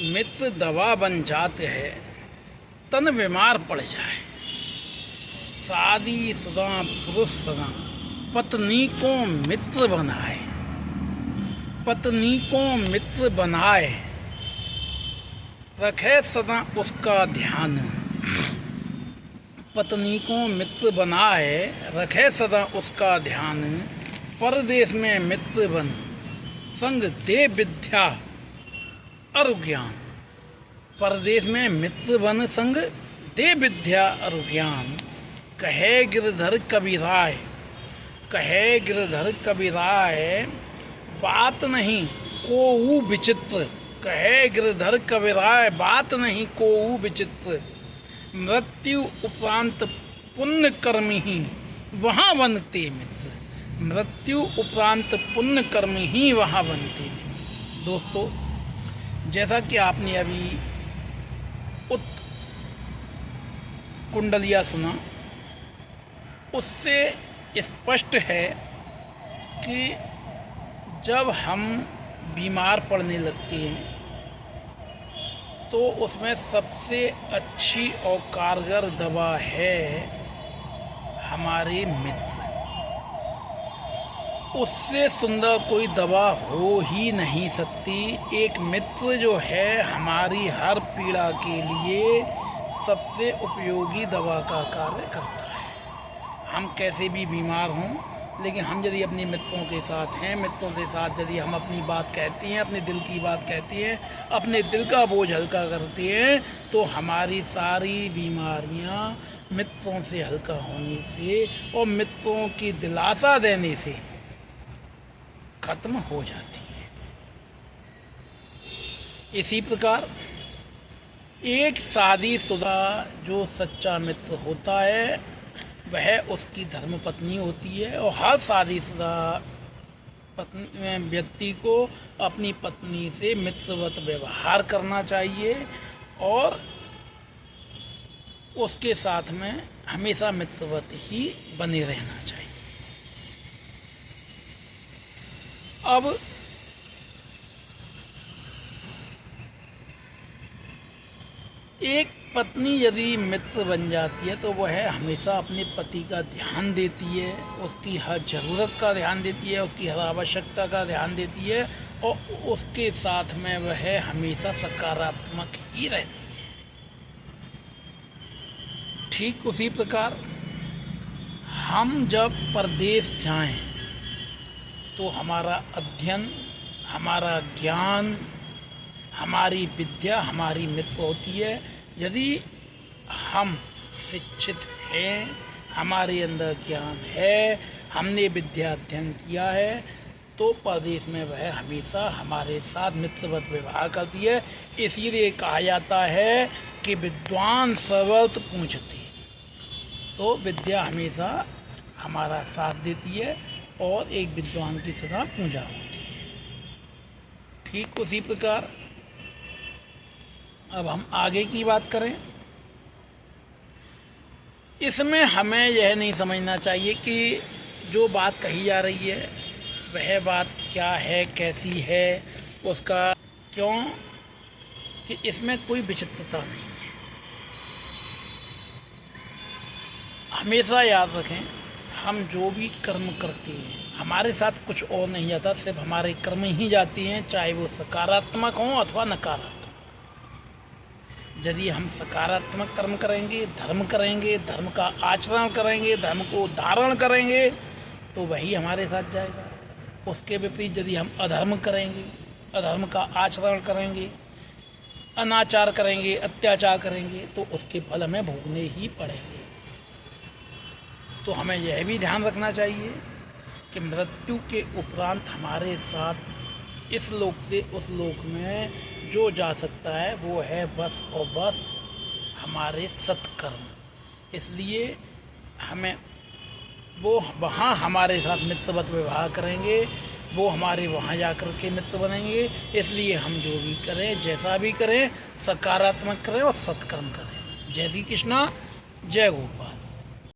मित्र दवा बन जाते हैं, तन बीमार पड़ जाए। शादी शुदा पुरुष सदा पत्नी को मित्र बनाए, पत्नी को मित्र बनाए, रखे सदा उसका ध्यान। पत्नी को मित्र बनाए, रखे सदा उसका ध्यान। परदेश में मित्र बन, संग दे विद्या अरु ज्ञान। परदेश में मित्र बन, संग दे विद्या अरु ज्ञान। कहे गिरधर कबीराय, कहे गिरधर कबीराय, बात नहीं कोऊ विचित्र। कहे गिरधर कबीराय, बात नहीं कोऊ विचित्र। मृत्यु उपरांत पुण्य कर्म ही वहाँ बनते मित्र। मृत्यु उपरांत पुण्य कर्म ही वहाँ बनते मित्र। दोस्तों, जैसा कि आपने अभी कुंडलिया सुना, उससे स्पष्ट है कि जब हम बीमार पड़ने लगते हैं तो उसमें सबसे अच्छी और कारगर दवा है हमारे मित्र। उससे सुंदर कोई दवा हो ही नहीं सकती। एक मित्र जो है हमारी हर पीड़ा के लिए सबसे उपयोगी दवा का कार्य करता है। हम कैसे भी बीमार हों, लेकिन हम यदि अपने मित्रों के साथ हैं, मित्रों के साथ यदि हम अपनी बात कहते हैं, अपने दिल की बात कहते हैं, अपने दिल का बोझ हल्का करते हैं, तो हमारी सारी बीमारियां मित्रों से हल्का होने से और मित्रों की दिलासा देने से खत्म हो जाती है। इसी प्रकार एक शादीशुदा जो सच्चा मित्र होता है वह उसकी धर्मपत्नी होती है, और हर शादीशुदा व्यक्ति को अपनी पत्नी से मित्रवत व्यवहार करना चाहिए और उसके साथ में हमेशा मित्रवत ही बने रहना चाहिए। अब एक पत्नी यदि मित्र बन जाती है तो वह हमेशा अपने पति का ध्यान देती है, उसकी हर ज़रूरत का ध्यान देती है, उसकी हर आवश्यकता का ध्यान देती है, और उसके साथ में वह हमेशा सकारात्मक ही रहती है। ठीक उसी प्रकार हम जब परदेश जाएं तो हमारा अध्ययन, हमारा ज्ञान, हमारी विद्या हमारी मित्र होती है। यदि हम शिक्षित हैं, हमारे अंदर ज्ञान है, हमने विद्या अध्ययन किया है, तो परदेश में वह हमेशा हमारे साथ मित्रवत व्यवहार करती है। इसीलिए कहा जाता है कि विद्वान सर्वत्र पूछती। तो विद्या हमेशा हमारा साथ देती है और एक विद्वान की सदा पूजा होती है। ठीक उसी प्रकार अब हम आगे की बात करें। इसमें हमें यह नहीं समझना चाहिए कि जो बात कही जा रही है वह बात क्या है, कैसी है, उसका क्यों, कि इसमें कोई विचित्रता नहीं है। हमेशा याद रखें, हम जो भी कर्म करते हैं हमारे साथ कुछ और नहीं जाता, सिर्फ हमारे कर्म ही जाती हैं, चाहे वो सकारात्मक हों अथवा नकारात्मक। यदि हम सकारात्मक कर्म करेंगे, धर्म करेंगे, धर्म का आचरण करेंगे, धर्म को धारण करेंगे, तो वही हमारे साथ जाएगा। उसके विपरीत यदि हम अधर्म करेंगे, अधर्म का आचरण करेंगे, अनाचार करेंगे, अत्याचार करेंगे, तो उसके फल हमें भोगने ही पड़ेंगे। तो हमें यह भी ध्यान रखना चाहिए कि मृत्यु के उपरांत हमारे साथ इस लोक से उस लोक में जो जा सकता है वो है बस और बस हमारे सत्कर्म। इसलिए हमें वो वहाँ हमारे साथ मित्रवत व्यवहार करेंगे, वो हमारे वहाँ जाकर के मित्र बनेंगे। इसलिए हम जो भी करें, जैसा भी करें, सकारात्मक करें और सत्कर्म करें। जय श्री कृष्णा, जय गोपाल।